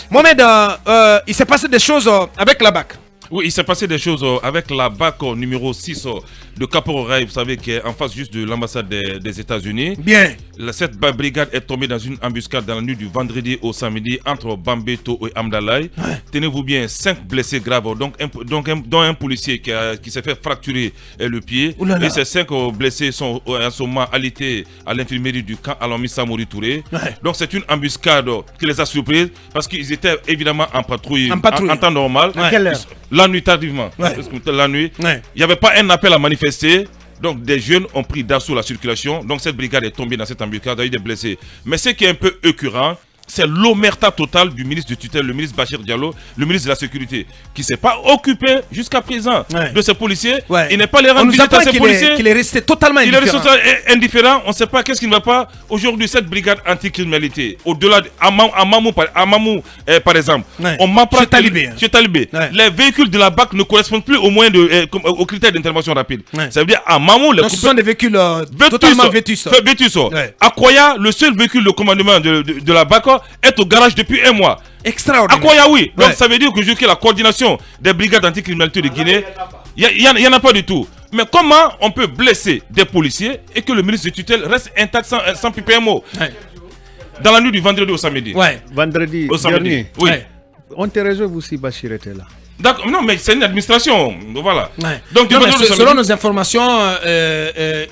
Mohamed, il s'est passé des choses avec la BAC. Oui, il s'est passé des choses avec la BAC numéro 6 de Kapoor-Ray, vous savez, qui est en face juste de l'ambassade des États-Unis. Bien. Cette brigade est tombée dans une embuscade dans la nuit du vendredi au samedi entre Bambeto et Amdalaï. Ouais. Tenez-vous bien, 5 blessés graves, dont un policier qui s'est fait fracturer le pied. Et ces 5 blessés sont en ce moment alités à l'infirmerie du camp Alomi Samori Touré. Ouais. Donc c'est une embuscade qui les a surprises parce qu'ils étaient évidemment en patrouille. En temps normal. À quelle heure? La nuit tardivement. Ouais. La nuit. Ouais. Il n'y avait pas un appel à manifester. Donc des jeunes ont pris d'assaut la circulation. Donc cette brigade est tombée dans cette embuscade, il y a eu des blessés. Mais ce qui est un peu écœurant, c'est l'omerta totale du ministre de tutelle, le ministre Bachir Diallo, le ministre de la Sécurité, qui ne s'est pas occupé jusqu'à présent de ces policiers. Ouais. Il n'est pas les rendre visite à ces policiers. Il est resté totalement indifférent. Il est resté indifférent. On ne sait pas qu'est-ce qui ne va pas. Aujourd'hui, cette brigade anticriminalité, au-delà à Mamou, par exemple, on m'apprend chez Talibé. Les véhicules de la BAC ne correspondent plus aux critères d'intervention rapide. Ça veut dire à Mamou, ce sont des véhicules totalement vétustes. À Koya, le seul véhicule de commandement de la BAC est au garage depuis un mois. Extraordinaire. À Koya, oui. Donc ça veut dire que jusqu'à la coordination des brigades anticriminalité de Guinée, il n'y en a pas du tout. Mais comment on peut blesser des policiers et que le ministre de tutelle reste intact sans piper un mot dans la nuit du vendredi au samedi? Vendredi au samedi. Dernier. Oui. On te réserve aussi Bachir était là. D'accord, non, mais c'est une administration, voilà. Donc, selon nos informations,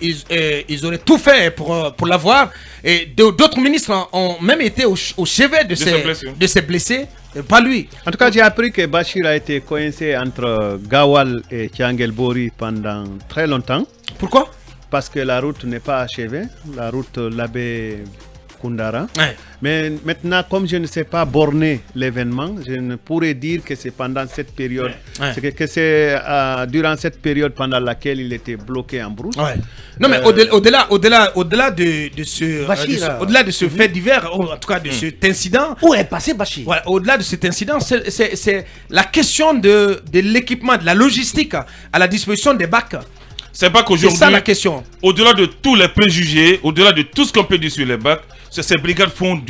ils auraient tout fait pour l'avoir. Et d'autres ministres ont même été au chevet de ces blessés, pas lui. En tout cas, j'ai appris que Bachir a été coincé entre Gawal et Tiangelbori pendant très longtemps. Pourquoi? Parce que la route n'est pas achevée, la route Labé Koundara. Mais maintenant, comme je ne sais pas borner l'événement, je ne pourrais dire que c'est pendant cette période, que c'est durant cette période pendant laquelle il était bloqué en brousse. Non, mais au-delà de ce fait divers, en tout cas de cet incident. Où est passé Bachir? Au-delà de cet incident, c'est la question de l'équipement, de la logistique à la disposition des BAC. C'est pas qu'aujourd'hui, c'est ça la question. Au-delà de tous les préjugés, au-delà de tout ce qu'on peut dire sur les BAC, ces brigades font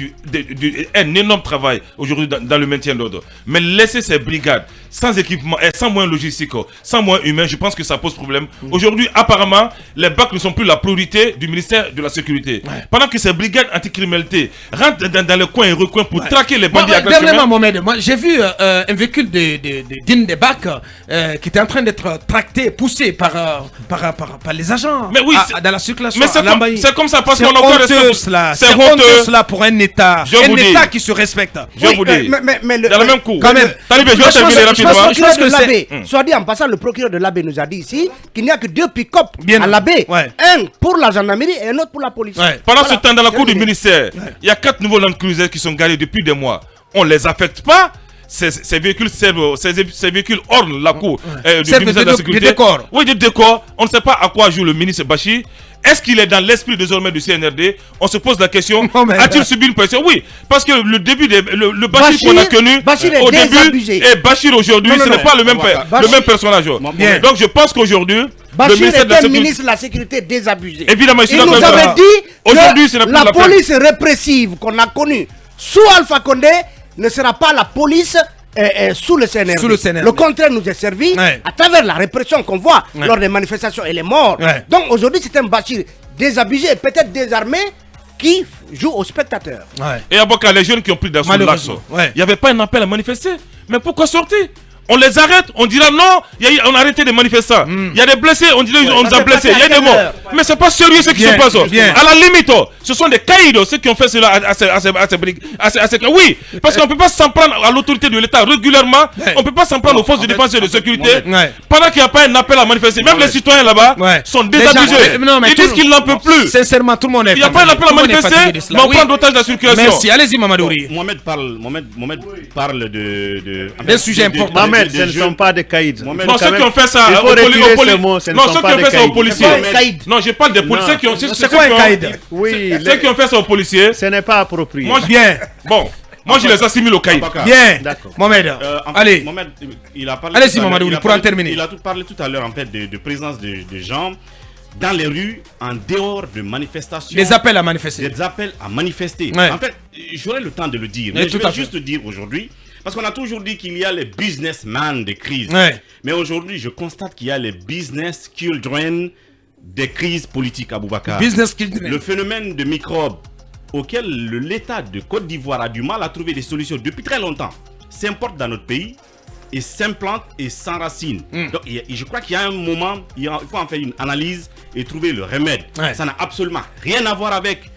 un énorme travail aujourd'hui dans le maintien d'ordre. Mais laisser ces brigades sans équipement et sans moyens logistiques, sans moyens humains, je pense que ça pose problème. Aujourd'hui, apparemment, les BAC ne sont plus la priorité du ministère de la Sécurité. Pendant que ces brigades anticriminalité rentrent dans les coins et recoins pour traquer les bandits agresseurs. Dernièrement, Mohamed, j'ai vu un véhicule d'une des BAC qui était en train d'être tracté, poussé par les agents. Mais oui, dans la circulation. Mais c'est comme ça parce qu'on a encore respect. C'est honteux cela pour un État. Un État qui se respecte. Je vous dis. Mais dans le même coup. Quand même. Talibé, je vais terminer rapidement. Soit dit en passant, le procureur de l'Abbé nous a dit ici qu'il n'y a que 2 pick-up à l'Abbé. Un pour la gendarmerie et un autre pour la police. Pendant ce temps, dans la cour du ministère, il y a 4 nouveaux Land Cruiser qui sont garés depuis des mois. On ne les affecte pas. Ces véhicules servent, ces véhicules ornent la cour du ministère de la Sécurité. De décor. Oui, de décor. On ne sait pas à quoi joue le ministre Bachir. Est-ce qu'il est dans l'esprit désormais du CNRD? On se pose la question. A-t-il subi une pression? Oui, parce que le début le Bachir qu'on a connu au début et Bachir aujourd'hui, ce n'est pas le même personnage. Donc je pense qu'aujourd'hui, Bachir est un ministre de la Sécurité désabusé. Évidemment, il nous avait dit que la police répressive qu'on a connue sous Alpha Condé ne sera pas la police sous le CNRD. Le contraire nous est servi à travers la répression qu'on voit lors des manifestations et les morts. Donc aujourd'hui, c'est un Bachir désabusé, peut-être désarmé, qui joue aux spectateurs. Et à Boka, les jeunes qui ont pris d'assaut l'axe, il n'y avait pas un appel à manifester. Mais pourquoi sortir? On les arrête, on dira non, on a arrêté des manifestants. Il y a des blessés, on dirait on nous a blessés, il y a des morts. Mais c'est pas sérieux ce qui se passe. À la limite, ce sont des caïds ceux qui ont fait cela à ces oui, parce qu'on ne peut pas s'en prendre à l'autorité de l'État régulièrement, on ne peut pas s'en prendre aux forces de défense et de sécurité pendant qu'il n'y a pas un appel à manifester. Même les citoyens là-bas sont désabusés. Ils disent qu'ils n'en peuvent plus. Sincèrement, tout le monde est. Il n'y a pas un appel à manifester, mais on prend d'otages de la circulation. Merci, allez-y Mamadouri. Mohamed parle d'un sujet important. Ce ne sont pas des caïds. Non, ceux qui ont fait ça aux policiers. Non, je parle des policiers qui ont. C'est quoi un caïd? Oui, ceux qui ont fait ça aux policiers. Ce n'est pas approprié. Bien. Bon. Moi, je les assimile au caïd. Bien. Mohamed. Allez. Mohamed, il a parlé. Allez-y, Mamadou, pour en terminer. Il a parlé tout à l'heure, en fait, de présence de gens dans les rues en dehors de manifestations. Les appels à manifester. Des appels à manifester. Ouais. En fait, j'aurai le temps de le dire. Mais je vais juste dire aujourd'hui, parce qu'on a toujours dit qu'il y a les businessmen de crise. Ouais. Mais aujourd'hui, je constate qu'il y a les business children des crises politiques à Boubacar. Business children. Le phénomène de microbes auquel l'État de Côte d'Ivoire a du mal à trouver des solutions depuis très longtemps s'importe dans notre pays et s'implante et s'enracine. Donc je crois qu'il y a un moment, il faut en faire une analyse et trouver le remède. Ouais. Ça n'a absolument rien à voir avec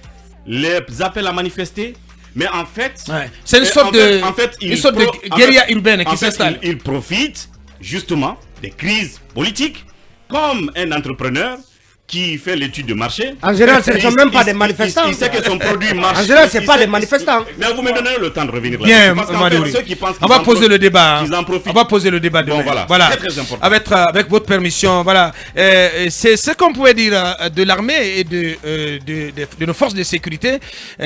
les appels à manifester. Mais en fait, c'est une sorte de guérilla urbaine qui s'installe. Il profite justement des crises politiques comme un entrepreneur qui fait l'étude de marché. En général, ce ne sont même pas des manifestants. Il sait que son produit marche. En général, ce n'est pas des manifestants. Mais vous me donnez le temps de revenir là. Bien, on va poser le débat. On va poser le débat demain. Voilà. C'est très important. Avec votre permission, voilà. C'est ce qu'on pouvait dire de l'armée et de nos forces de sécurité.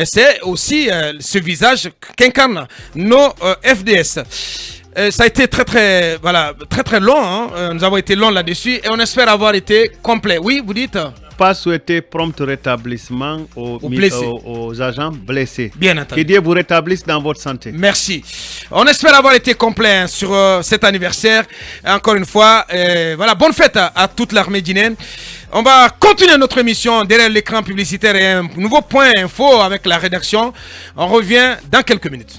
C'est aussi ce visage qu'incarnent nos FDS. Ça a été très long, hein. Nous avons été longs là-dessus et on espère avoir été complet. Oui, vous dites pas souhaiter prompt rétablissement aux agents blessés. Bien entendu. Que Dieu vous rétablisse dans votre santé. Merci. On espère avoir été complet sur cet anniversaire. Encore une fois, voilà, bonne fête à toute l'armée guinéenne. On va continuer notre émission derrière l'écran publicitaire et un nouveau point info avec la rédaction. On revient dans quelques minutes.